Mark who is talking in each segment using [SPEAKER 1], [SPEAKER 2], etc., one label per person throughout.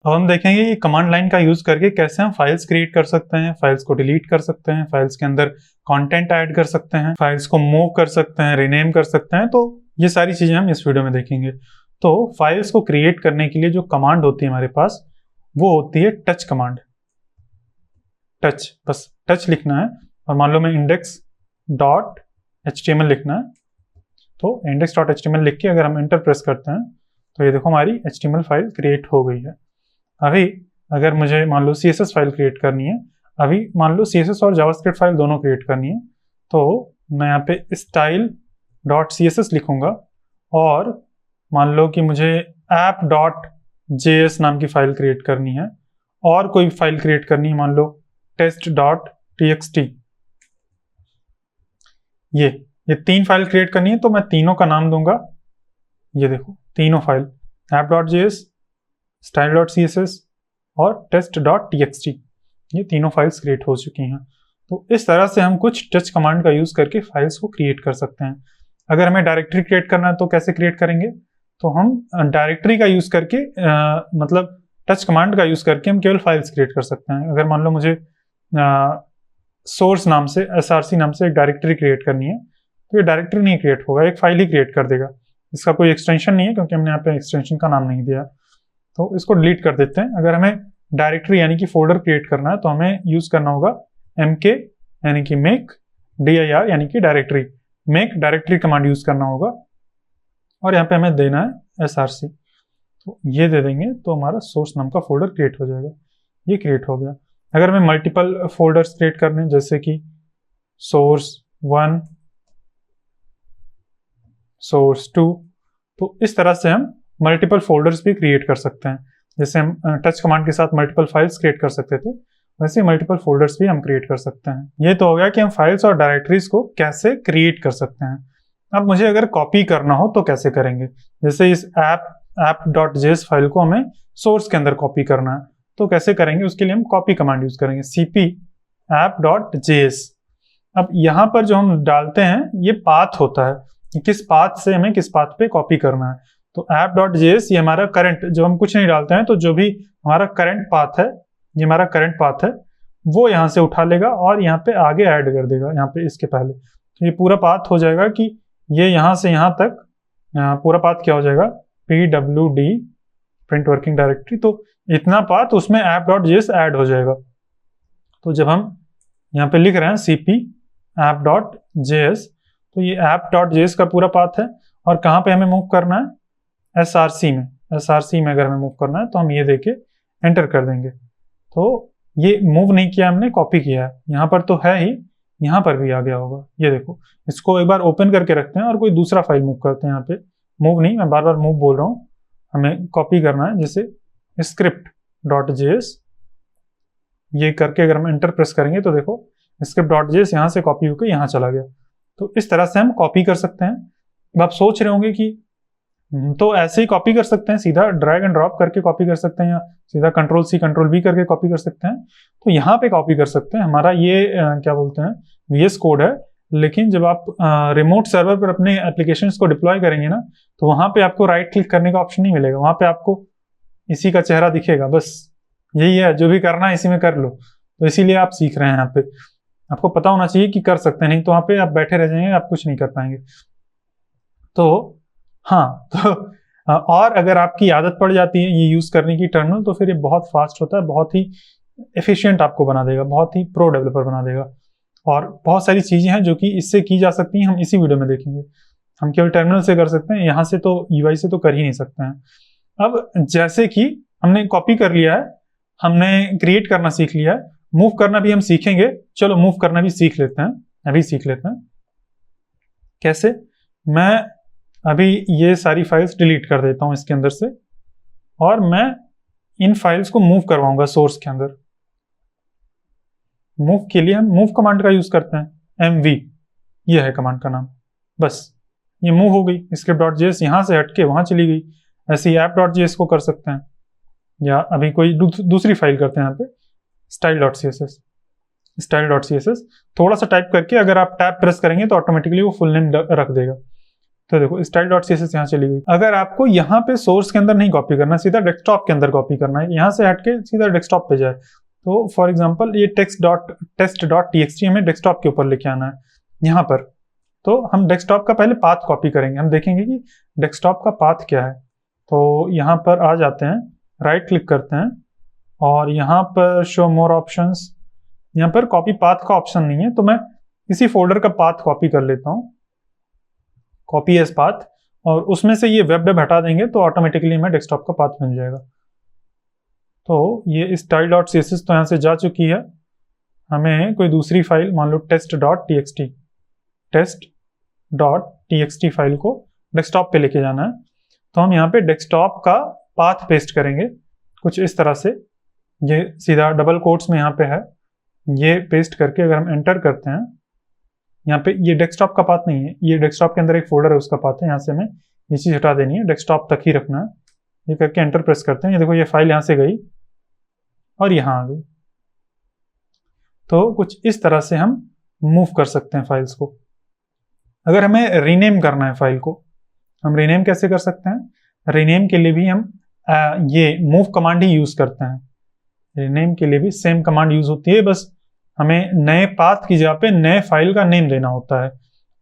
[SPEAKER 1] अब हम देखेंगे कि कमांड लाइन का यूज करके कैसे हम फाइल्स क्रिएट कर सकते हैं, फाइल्स को डिलीट कर सकते हैं, फाइल्स के अंदर कंटेंट ऐड कर सकते हैं, फाइल्स को मूव कर सकते हैं, रीनेम कर सकते हैं। तो ये सारी चीजें हम इस वीडियो में देखेंगे। तो फाइल्स को क्रिएट करने के लिए जो कमांड होती है हमारे पास, वो होती है टच कमांड। टच, बस टच लिखना है और मान लो मैं index.html लिखना है, तो index.html लिख के अगर हम एंटर प्रेस करते हैं तो ये देखो हमारी HTML फाइल क्रिएट हो गई है। अभी अगर मुझे मान लो CSS फाइल क्रिएट करनी है, अभी मान लो CSS और जावास्क्रिप्ट फाइल दोनों क्रिएट करनी है, तो मैं यहाँ पे style.css लिखूंगा और मान लो कि मुझे app.js नाम की फाइल क्रिएट करनी है और कोई फाइल क्रिएट करनी है, मान लो test.txt। ये तीन फाइल क्रिएट करनी है, तो मैं तीनों का नाम दूंगा, ये देखो तीनों फाइल app.js, style.css और test.txt, ये तीनों फाइल्स क्रिएट हो चुकी हैं। तो इस तरह से हम कुछ टच कमांड का यूज करके फाइल्स को क्रिएट कर सकते हैं। अगर हमें डायरेक्टरी क्रिएट करना है तो कैसे क्रिएट करेंगे, तो हम डायरेक्टरी का यूज करके मतलब टच कमांड का यूज करके हम केवल फाइल्स क्रिएट कर सकते हैं। अगर मान लो मुझे सोर्स नाम से, src नाम से एक डायरेक्टरी क्रिएट करनी है, तो ये डायरेक्टरी नहीं क्रिएट होगा, एक फाइल ही क्रिएट कर देगा। इसका कोई एक्सटेंशन नहीं है क्योंकि हमने यहाँ पे एक्सटेंशन का नाम नहीं दिया, तो इसको डिलीट कर देते हैं। अगर हमें डायरेक्टरी यानी कि फोल्डर क्रिएट करना है तो हमें यूज करना होगा mk यानी कि मेक, dir यानी कि directory, make directory command use करना होगा और यहाँ पे हमें देना है src, तो ये दे देंगे तो हमारा सोर्स नाम का फोल्डर क्रिएट हो जाएगा। ये क्रिएट हो गया। अगर हमें मल्टीपल फोल्डर्स क्रिएट करने, जैसे कि सोर्स 1, सोर्स 2, तो इस तरह से हम मल्टीपल फोल्डर्स भी क्रिएट कर सकते हैं। जैसे हम टच कमांड के साथ मल्टीपल फाइल्स क्रिएट कर सकते थे, वैसे मल्टीपल फोल्डर्स भी हम क्रिएट कर सकते हैं। ये तो हो गया कि हम फाइल्स और डायरेक्टरीज को कैसे क्रिएट कर सकते हैं। अब मुझे अगर कॉपी करना हो तो कैसे करेंगे, जैसे इस app.js फाइल को हमें सोर्स के अंदर कॉपी करना है, तो कैसे करेंगे, उसके लिए हम कॉपी कमांड यूज करेंगे, cp app.js। अब यहाँ पर जो हम डालते हैं ये पाथ होता है कि किस पाथ से हमें किस पाथ पे कॉपी करना है। तो app.js ये हमारा करंट, जब हम कुछ नहीं डालते हैं तो जो भी हमारा करंट पाथ है, ये हमारा करंट पाथ है, वो यहाँ से उठा लेगा और यहाँ पे आगे ऐड कर देगा, यहाँ पे इसके पहले। तो ये पूरा पाथ हो जाएगा कि ये यहाँ से यहाँ तक पूरा पाथ क्या हो जाएगा, pwd प्रिंट वर्किंग डायरेक्टरी, तो इतना पाथ उसमें app.js ऐड हो जाएगा। तो जब हम यहाँ पे लिख रहे हैं cp app.js, तो ये app.js का पूरा पाथ है और कहाँ पे हमें मूव करना है, src में। src में अगर हमें मूव करना है तो हम ये देके एंटर कर देंगे। तो ये मूव नहीं किया हमने, कॉपी किया है। यहाँ पर तो है ही, यहाँ पर भी आ गया होगा, ये देखो। इसको एक बार ओपन करके रखते हैं और कोई दूसरा फाइल मूव करते हैं। यहाँ पे मूव नहीं, मैं बार बार मूव बोल रहा हूँ, हमें कॉपी करना है। जैसे script.js, ये करके अगर हम एंटर प्रेस करेंगे तो देखो script.js यहाँ से कॉपी होकर यहाँ चला गया। तो इस तरह से हम कॉपी कर सकते हैं। अब आप सोच रहे होंगे कि तो ऐसे ही कॉपी कर सकते हैं, सीधा ड्रैग एंड ड्रॉप करके कॉपी कर सकते हैं, या सीधा Ctrl+C Ctrl+V करके कॉपी कर सकते हैं। तो यहाँ पे कॉपी कर सकते हैं। हमारा ये क्या बोलते हैं, VS कोड है, लेकिन जब आप रिमोट सर्वर पर अपने एप्लीकेशंस को डिप्लॉय करेंगे ना, तो वहाँ पे आपको राइट क्लिक करने का ऑप्शन नहीं मिलेगा। वहाँ पे आपको इसी का चेहरा दिखेगा, बस यही है, जो भी करना है इसी में कर लो। तो इसीलिए आप सीख रहे हैं। यहाँ पे आपको पता होना चाहिए कि कर सकते हैं, नहीं तो वहाँ पे आप बैठे रह जाएंगे, आप कुछ नहीं कर पाएंगे। तो हाँ, तो और अगर आपकी आदत पड़ जाती है ये यूज करने की टर्मिनल, तो फिर ये बहुत फास्ट होता है, बहुत ही एफिशिएंट आपको बना देगा, बहुत ही प्रो डेवलपर बना देगा। और बहुत सारी चीजें हैं जो कि इससे की जा सकती हैं, हम इसी वीडियो में देखेंगे। हम केवल टर्मिनल से कर सकते हैं, यहाँ से तो UI से तो कर ही नहीं सकते हैं। अब जैसे कि हमने कॉपी कर लिया है, हमने क्रिएट करना सीख लिया है, मूव करना भी हम सीखेंगे। चलो मूव करना भी सीख लेते हैं, अभी सीख लेते हैं। कैसे, मैं अभी ये सारी फाइल्स डिलीट कर देता हूं इसके अंदर से, और मैं इन फाइल्स को मूव करवाऊंगा सोर्स के अंदर। मूव के लिए हम मूव कमांड का यूज करते हैं, mv, ये है कमांड का नाम। बस ये मूव हो गई, script.js यहां से हटके वहां चली गई। ऐसे ही app.js को कर सकते हैं, या अभी कोई दूसरी फाइल करते हैं यहाँ पे, style.css। style.css थोड़ा सा टाइप करके अगर आप टैब प्रेस करेंगे तो ऑटोमेटिकली वो फुल नेम रख देगा। तो देखो स्टाइल डॉट CSS यहाँ चली गई। अगर आपको यहाँ पे सोर्स के अंदर नहीं कॉपी करना, सीधा डेस्कटॉप के अंदर कॉपी करना है, यहाँ से हटके सीधा डेस्कटॉप पे जाए, तो फॉर एग्जांपल ये टेस्ट.txt हमें डेस्कटॉप के ऊपर लेके आना है यहाँ पर। तो हम डेस्कटॉप का पहले पाथ कॉपी करेंगे, हम देखेंगे कि डेस्कटॉप का पाथ क्या है। तो यहाँ पर आ जाते हैं, राइट क्लिक करते हैं और यहाँ पर शो मोर ऑप्शंस, यहाँ पर कॉपी पाथ का ऑप्शन नहीं है, तो मैं इसी फोल्डर का पाथ कॉपी कर लेता हूँ, कॉपी एज पाथ, और उसमें से ये वेब डेव हटा देंगे तो ऑटोमेटिकली हमें डेस्कटॉप का पाथ मिल जाएगा। तो ये style.css तो यहाँ से जा चुकी है। हमें कोई दूसरी फाइल, मान लो test.txt फाइल को डेस्कटॉप पे लेके जाना है, तो हम यहाँ पे डेस्कटॉप का पाथ पेस्ट करेंगे कुछ इस तरह से। ये सीधा डबल कोट्स में यहाँ पे है, ये पेस्ट करके अगर हम एंटर करते हैं, यहाँ पे ये डेस्कटॉप का पाथ नहीं है, ये डेस्कटॉप के अंदर एक फोल्डर है उसका पाथ है, यहाँ से हमें ये चीज़ हटा देनी है, डेस्कटॉप तक ही रखना है। ये करके एंटर प्रेस करते हैं, ये देखो ये फाइल यहाँ से गई और यहाँ आ गई। तो कुछ इस तरह से हम मूव कर सकते हैं फाइल्स को। अगर हमें रीनेम करना है फाइल को, हम रीनेम कैसे कर सकते हैं? रीनेम के लिए भी हम ये मूव कमांड ही यूज करते हैं। रीनेम के लिए भी सेम कमांड यूज होती है, बस हमें नए पाथ की जगह पे नए फाइल का नेम देना होता है,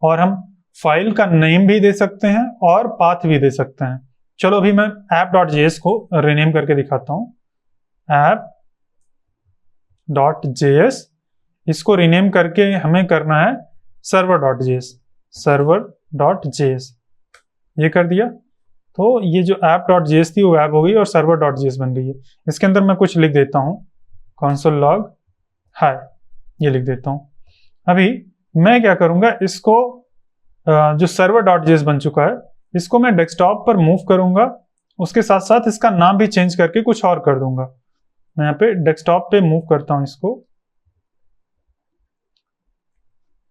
[SPEAKER 1] और हम फाइल का नेम भी दे सकते हैं और पाथ भी दे सकते हैं। चलो अभी मैं app.js को रीनेम करके दिखाता हूँ। app.js, इसको रीनेम करके हमें करना है server.js। ये कर दिया तो ये जो app.js थी वो ऐप हो गई और server.js बन गई है। इसके अंदर मैं कुछ लिख देता हूँ, console log hi, ये लिख देता हूँ। अभी मैं क्या करूँगा, इसको जो server.js बन चुका है इसको मैं डेस्कटॉप पर मूव करूँगा, उसके साथ साथ इसका नाम भी चेंज करके कुछ और कर दूंगा। मैं यहाँ पे डेस्कटॉप पे मूव करता हूँ इसको,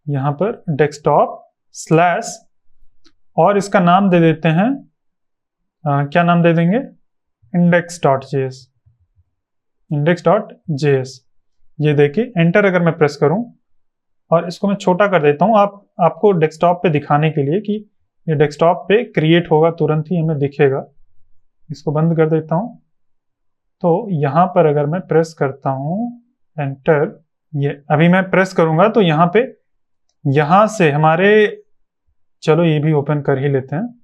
[SPEAKER 1] यहाँ पर डेस्कटॉप स्लैश, और इसका नाम दे देते हैं क्या नाम दे देंगे, index.js। ये देखिए एंटर अगर मैं प्रेस करूं और इसको मैं छोटा कर देता हूं आपको डेस्कटॉप पे दिखाने के लिए कि ये डेस्कटॉप पे क्रिएट होगा, तुरंत ही हमें दिखेगा। इसको बंद कर देता हूं। तो यहाँ पर अगर मैं प्रेस करता हूं एंटर, ये अभी मैं प्रेस करूंगा तो यहाँ पे, यहाँ से हमारे, चलो ये भी ओपन कर ही लेते हैं,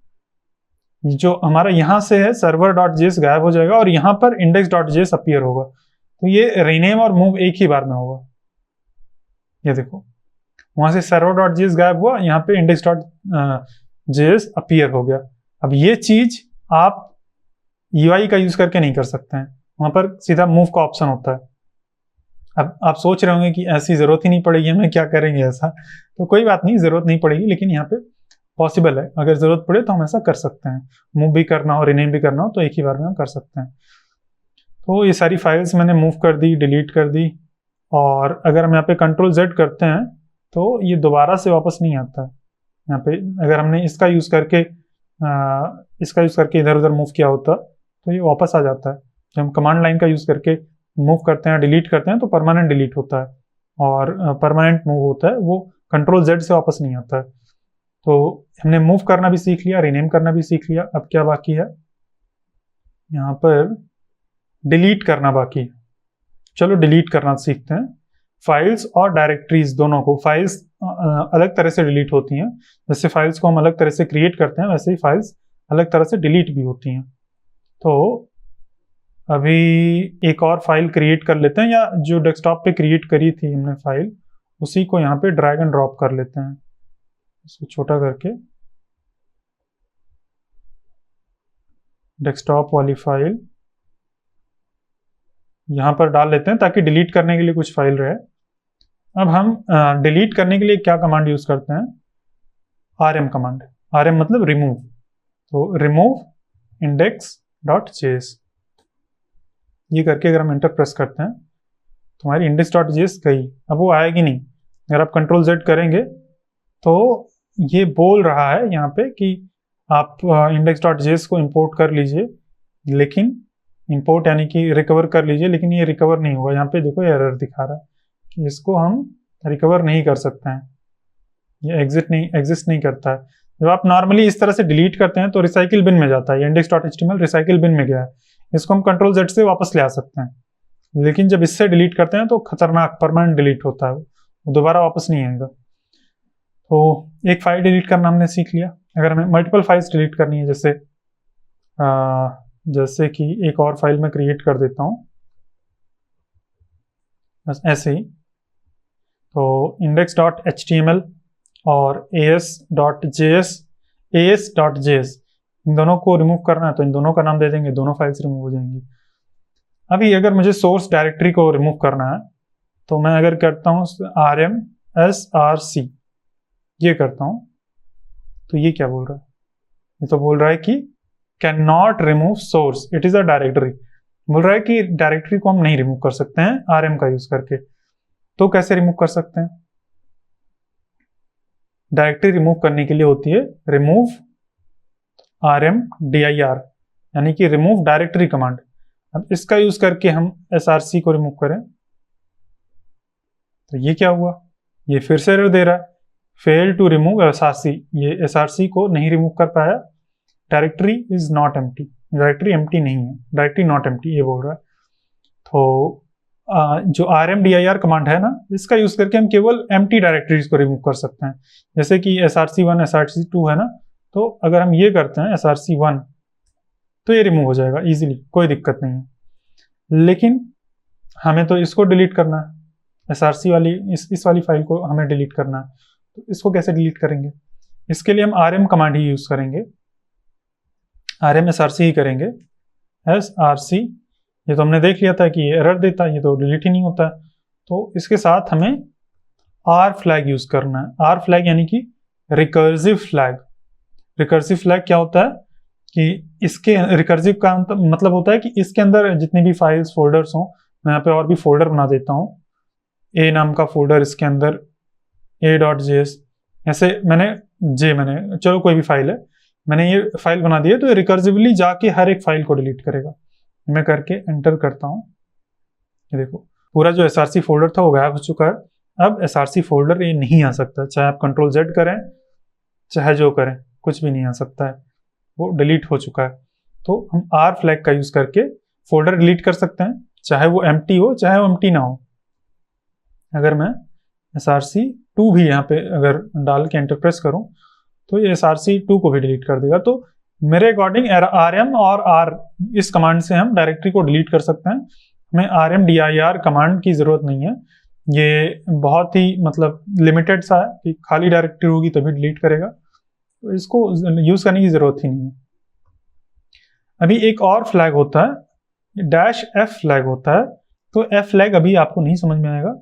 [SPEAKER 1] जो हमारा यहाँ से है server.js गायब हो जाएगा और यहाँ पर index.js अपीयर होगा। तो ये रीनेम और मूव एक ही बार में होगा। ये देखो वहां से server.js गायब हुआ, यहाँ पे index.js अपीयर हो गया। अब ये चीज आप UI का यूज करके नहीं कर सकते हैं, वहां पर सीधा मूव का ऑप्शन होता है। अब आप सोच रहे होंगे कि ऐसी जरूरत ही नहीं पड़ेगी, हमें क्या करेंगे ऐसा, तो कोई बात नहीं, जरूरत नहीं पड़ेगी, लेकिन यहाँ पे पॉसिबल है, अगर जरूरत पड़े तो हम ऐसा कर सकते हैं। मूव भी करना हो, रीनेम भी करना हो तो एक ही बार में हम कर सकते हैं। तो ये सारी फाइल्स मैंने मूव कर दी, डिलीट कर दी, और अगर हम यहाँ पे Ctrl Z करते हैं तो ये दोबारा से वापस नहीं आता है। यहाँ पे अगर हमने इसका यूज करके इधर उधर मूव किया होता तो ये वापस आ जाता है। जब हम कमांड लाइन का यूज करके मूव करते हैं, डिलीट करते हैं, तो परमानेंट डिलीट होता है, और परमानेंट मूव होता है, वो Ctrl Z से वापस नहीं आता है। तो हमने मूव करना भी सीख लिया, रीनेम करना भी सीख लिया। अब क्या बाकी है, यहाँ पर डिलीट करना बाकी है। चलो डिलीट करना सीखते हैं। फाइल्स और डायरेक्टरीज दोनों को, फाइल्स अलग तरह से डिलीट होती हैं, जैसे फाइल्स को हम अलग तरह से क्रिएट करते हैं वैसे ही फाइल्स अलग तरह से डिलीट भी होती हैं। तो अभी एक और फाइल क्रिएट कर लेते हैं, या जो डेस्कटॉप पे क्रिएट करी थी हमने फाइल, उसी को यहाँ पे ड्रैग एंड ड्रॉप कर लेते हैं, इसको छोटा करके डेस्कटॉप वाली फाइल यहाँ पर डाल लेते हैं ताकि डिलीट करने के लिए कुछ फाइल रहे। अब हम डिलीट करने के लिए क्या कमांड यूज करते हैं, rm कमांड। rm मतलब रिमूव, तो रिमूव index.js, ये करके अगर हम एंटर प्रेस करते हैं तो हमारी index.js गई। अब वो आएगी नहीं, अगर आप Ctrl Z करेंगे तो ये बोल रहा है यहाँ पे कि आप index.js को इंपोर्ट कर लीजिए, लेकिन इंपोर्ट यानी कि रिकवर कर लीजिए, लेकिन ये रिकवर नहीं होगा। यहाँ पे देखो ये एरर दिखा रहा है कि इसको हम रिकवर नहीं कर सकते हैं, ये एग्जिस्ट नहीं करता है। जब आप नॉर्मली इस तरह से डिलीट करते हैं तो रिसाइकिल बिन में जाता है, index.html रिसाइकिल बिन में गया है, इसको हम कंट्रोल Z से वापस ले आ सकते हैं। लेकिन जब इससे डिलीट करते हैं तो खतरनाक परमानेंट डिलीट होता है, वो दोबारा वापस नहीं आएगा। तो एक फाइल डिलीट करना हमने सीख लिया। अगर हमें मल्टीपल फाइल्स डिलीट करनी है, जैसे कि एक और फाइल में क्रिएट कर देता हूँ बस ऐसे ही, तो index.html और as.js इन दोनों को रिमूव करना है तो इन दोनों का नाम दे देंगे, दोनों फाइल्स रिमूव हो जाएंगी। अभी अगर मुझे सोर्स डायरेक्टरी को रिमूव करना है तो मैं अगर करता हूँ rmsrc, ये करता हूँ, तो ये क्या बोल रहा है? ये तो बोल रहा है कि can not remove source, it is a directory. बोल रहा है कि डायरेक्टरी को हम नहीं रिमूव कर सकते हैं rm का यूज करके। तो कैसे रिमूव कर सकते हैं? डायरेक्टरी रिमूव करने के लिए होती है रिमूव rmdir, यानी कि रिमूव डायरेक्टरी कमांड। अब इसका यूज करके हम src को रिमूव करें तो ये क्या हुआ? ये फिर से एरर दे रहा है, फेल टू रिमूव src। ये src को नहीं रिमूव कर पाया, directory is not empty, directory empty नहीं है, डायरेक्टरी नॉट एम्प्टी ये बोल रहा है। तो जो rmdir कमांड है ना, इसका यूज करके हम केवल एम्प्टी डायरेक्टरीज को रिमूव कर सकते हैं। जैसे कि src1 src2 है ना, तो अगर हम ये करते हैं src1 तो ये रिमूव हो जाएगा इजीली, कोई दिक्कत नहीं है। लेकिन हमें तो इसको डिलीट करना है, src वाली इस वाली फाइल को हमें डिलीट करना है, तो इसको कैसे डिलीट करेंगे? इसके लिए हम rm कमांड ही यूज करेंगे, rm src ही करेंगे। src, ये तो हमने देख लिया था कि ये एरर देता है, ये तो डिलीट ही नहीं होता है। तो इसके साथ हमें r फ्लैग यूज करना है। r फ्लैग यानी कि रिकर्सिव फ्लैग। रिकर्सिव फ्लैग क्या होता है कि इसके रिकर्सिव का मतलब होता है कि इसके अंदर जितनी भी फाइल्स फोल्डर्स हों, मैं यहाँ पे और भी फोल्डर बना देता हूँ, a नाम का फोल्डर, इसके अंदर a.js, ऐसे मैंने चलो कोई भी फाइल है, मैंने ये फाइल बना दी है, तो ये रिकर्सिवली जाके हर एक फाइल को डिलीट करेगा। मैं करके एंटर करता हूँ, ये देखो पूरा जो src फोल्डर था वो गायब हो चुका है। अब src फोल्डर ये नहीं आ सकता, चाहे आप कंट्रोल Z करें चाहे जो करें, कुछ भी नहीं आ सकता है, वो डिलीट हो चुका है। तो हम r फ्लैग का यूज करके फोल्डर डिलीट कर सकते हैं, चाहे वो एम्प्टी हो चाहे वो एम्प्टी ना हो। अगर मैं src2 भी यहाँ पे अगर डाल के एंटर प्रेस करूँ तो ये src2 को भी डिलीट कर देगा। तो मेरे अकॉर्डिंग rm और r इस कमांड से हम डायरेक्टरी को डिलीट कर सकते हैं। हमें rmdir कमांड की जरूरत नहीं है, ये बहुत ही मतलब लिमिटेड सा है कि खाली डायरेक्टरी होगी तभी डिलीट करेगा, तो इसको यूज करने की जरूरत ही नहीं है। अभी एक और फ्लैग होता है -f फ्लैग होता है, तो f फ्लैग अभी आपको नहीं समझ में आएगा।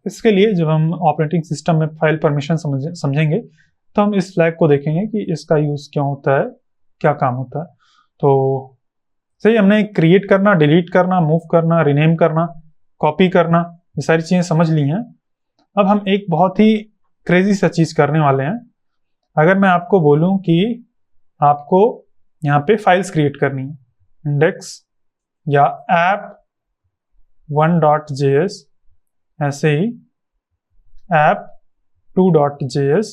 [SPEAKER 1] इसके लिए जब हम ऑपरेटिंग सिस्टम में फाइल परमिशन समझेंगे तो हम इस फ्लैग को देखेंगे कि इसका यूज क्यों होता है, क्या काम होता है। तो सही, हमने क्रिएट करना, डिलीट करना, मूव करना, रिनेम करना, कॉपी करना, ये सारी चीजें समझ ली हैं। अब हम एक बहुत ही क्रेजी सा चीज करने वाले हैं। अगर मैं आपको बोलूं कि आपको यहाँ पे फाइल्स क्रिएट करनी है, इंडेक्स या app1.js, ऐसे ही app2.js,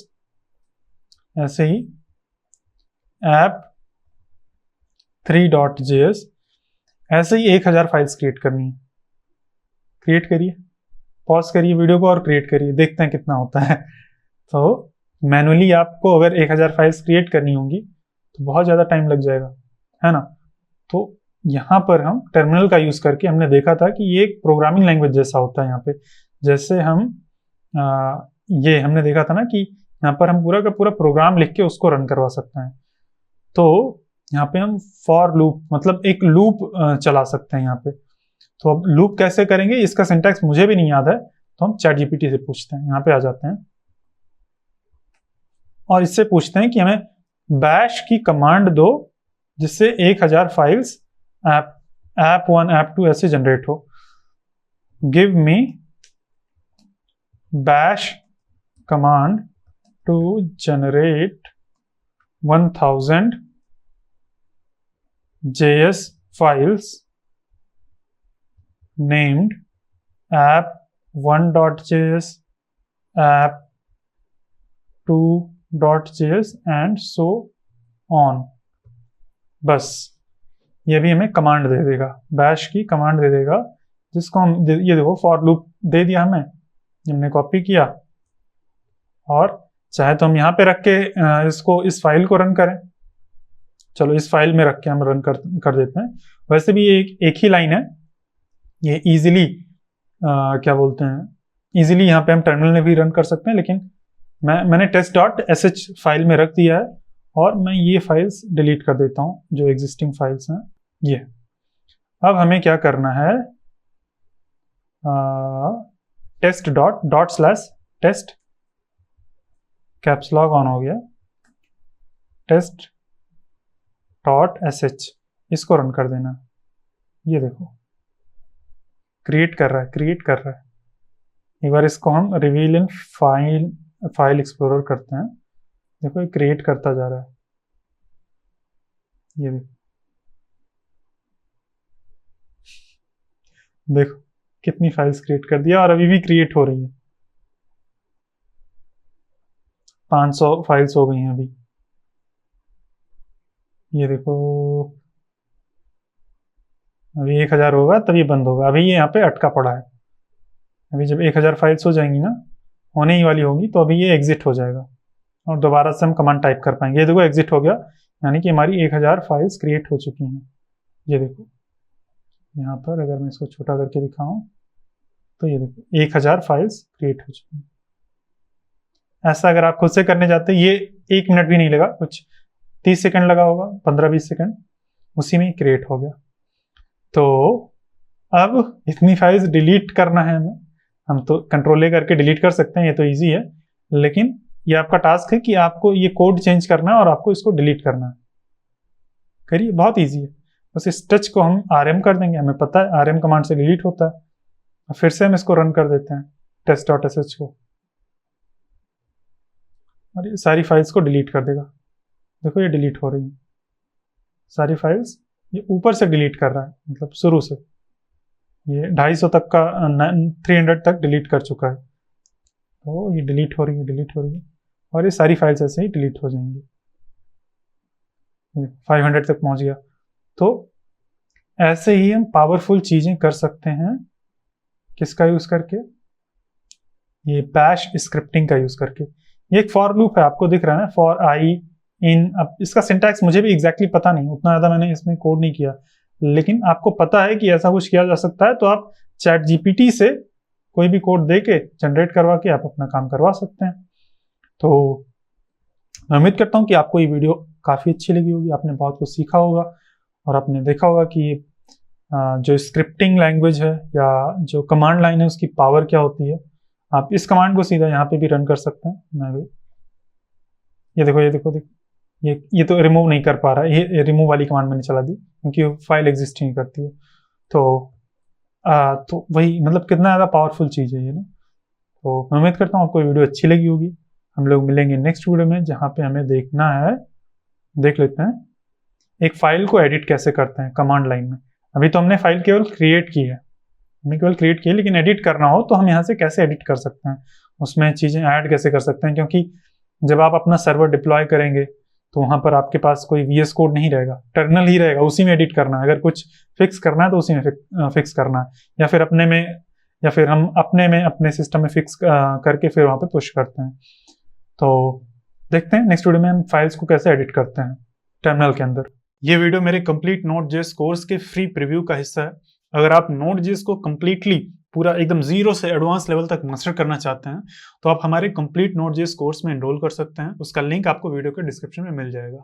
[SPEAKER 1] ऐसे ही app3.js, ऐसे ही 1000 फाइल्स क्रिएट करनी है। क्रिएट करिए, पॉज करिए वीडियो को और क्रिएट करिए, देखते हैं कितना होता है। तो मैनुअली आपको अगर 1000 फाइल्स क्रिएट करनी होंगी तो बहुत ज़्यादा टाइम लग जाएगा, है ना। तो यहाँ पर हम टर्मिनल का यूज़ करके हमने देखा था कि ये एक प्रोग्रामिंग लैंग्वेज जैसा होता है। यहाँ पे जैसे हम ये हमने देखा था ना कि यहाँ पर हम पूरा का पूरा प्रोग्राम लिख के उसको रन करवा सकते हैं। तो यहाँ पे हम फॉर लूप मतलब एक लूप चला सकते हैं यहाँ पे। तो अब लूप कैसे करेंगे इसका सिंटैक्स मुझे भी नहीं याद है, तो हम चैट जीपीटी से पूछते हैं। यहाँ पे आ जाते हैं और इससे पूछते हैं कि हमें बैश की कमांड दो जिससे 1000 फाइल्स app1 app2 ऐसे जनरेट हो। Give me bash command to generate 1000 JS files named app1.js, app2 .js and so on. बस ये भी हमें कमांड दे देगा, बैश की कमांड दे देगा, जिसको हम ये देखो फॉर लूप दे दिया हमें, हमने कॉपी किया और चाहे तो हम यहाँ पे रख के इसको इस फाइल को रन करें। चलो इस फाइल में रख के हम रन कर देते हैं। वैसे भी एक ही लाइन है, ये इजीली क्या बोलते हैं, इजीली यहाँ पे हम टर्मिनल में भी रन कर सकते हैं, लेकिन मैंने test.sh फाइल में रख दिया है और मैं ये फाइल्स डिलीट कर देता हूँ जो एग्जिस्टिंग फाइल्स हैं ये। अब हमें क्या करना है, test./test कैप्स लॉक ऑन हो गया, test.sh इसको रन कर देना। ये देखो क्रिएट कर रहा है। एक बार इसको हम रिवील इन फाइल एक्सप्लोरर करते हैं। देखो ये क्रिएट करता जा रहा है, ये देखो कितनी फाइल्स क्रिएट कर दिया और अभी भी क्रिएट हो रही है। 500 फाइल्स हो गई हैं अभी। ये देखो अभी 1000 होगा तभी बंद होगा, अभी ये यहाँ पे अटका पड़ा है। अभी जब 1000 फाइल्स हो जाएंगी ना, होने ही वाली होंगी, तो अभी ये एग्जिट हो जाएगा और दोबारा से हम कमांड टाइप कर पाएंगे। ये देखो एग्जिट हो गया, यानी कि हमारी 1000 फाइल्स क्रिएट हो चुकी हैं। ये देखो यहाँ पर अगर मैं इसको छोटा करके दिखाऊं तो ये देखो 1000 फाइल्स क्रिएट हो चुकी हैं। ऐसा अगर आप खुद से करने जाते, ये 1 मिनट भी नहीं लगा, कुछ 30 सेकंड लगा होगा, 15-20 सेकंड, उसी में क्रिएट हो गया। तो अब इतनी फाइल्स डिलीट करना है हमें, हम तो कंट्रोल ए करके डिलीट कर सकते हैं, ये तो ईजी है, लेकिन ये आपका टास्क है कि आपको ये कोड चेंज करना है और आपको इसको डिलीट करना है। करिए, बहुत ईजी है। बस इस टच को हम rm कर देंगे, हमें पता है rm कमांड से डिलीट होता है। फिर से हम इसको रन कर देते हैं test.sh को, और ये सारी फाइल्स को डिलीट कर देगा। देखो ये डिलीट हो रही है सारी फाइल्स, ये ऊपर से डिलीट कर रहा है, मतलब शुरू से ये 250 तक का 300 तक डिलीट कर चुका है। तो ये डिलीट हो रही है और ये सारी फाइल्स ऐसे ही डिलीट हो जाएंगी। 500 तक पहुंच गया। तो ऐसे ही हम पावरफुल चीजें कर सकते हैं। किसका यूज करके? ये बैश स्क्रिप्टिंग का यूज करके। ये एक फॉर लूप है, आपको दिख रहा है ना, फॉर आई इन। अब इसका सिंटैक्स मुझे भी एग्जैक्टली पता नहीं, उतना ज्यादा मैंने इसमें कोड नहीं किया, लेकिन आपको पता है कि ऐसा कुछ किया जा सकता है। तो आप चैट जीपीटी से कोई भी कोड दे के जनरेट करवा के आप अपना काम करवा सकते हैं। तो मैं उम्मीद करता हूँ कि आपको ये वीडियो काफ़ी अच्छी लगी होगी, आपने बहुत कुछ सीखा होगा और आपने देखा होगा कि जो स्क्रिप्टिंग लैंग्वेज है या जो कमांड लाइन है उसकी पावर क्या होती है। आप इस कमांड को सीधा यहाँ पे भी रन कर सकते हैं। मैं भी ये देखो ये तो रिमूव नहीं कर पा रहा है, ये रिमूव वाली कमांड मैंने चला दी क्योंकि फाइल एग्जिस्ट नहीं करती है। तो वही, मतलब कितना ज़्यादा पावरफुल चीज़ है ये ना। तो मैं उम्मीद करता हूँ आपको वीडियो अच्छी लगी होगी। हम लोग मिलेंगे नेक्स्ट वीडियो में, जहाँ पे हमें देखना है, देख लेते हैं एक फाइल को एडिट कैसे करते हैं कमांड लाइन में। अभी तो हमने फाइल केवल क्रिएट की है, लेकिन एडिट करना हो तो हम यहाँ से कैसे एडिट कर सकते हैं, उसमें चीज़ें ऐड कैसे कर सकते हैं। क्योंकि जब आप अपना सर्वर डिप्लॉय करेंगे तो वहाँ पर आपके पास कोई VS कोड नहीं रहेगा, टर्मिनल ही रहेगा, उसी में एडिट करना है। अगर कुछ फिक्स करना है तो उसी में फिक्स करना है, या फिर हम अपने सिस्टम में फिक्स करके फिर वहाँ पे पुश करते हैं। तो देखते हैं नेक्स्ट वीडियो में हम फाइल्स को कैसे एडिट करते हैं टर्मिनल के अंदर। ये वीडियो मेरे कंप्लीट Node.js कोर्स के फ्री प्रीव्यू का हिस्सा है। अगर आप Node.js को कंप्लीटली पूरा एकदम 0 से एडवांस लेवल तक मास्टर करना चाहते हैं तो आप हमारे कंप्लीट Node.js कोर्स में एनरोल कर सकते हैं। उसका लिंक आपको वीडियो के डिस्क्रिप्शन में मिल जाएगा।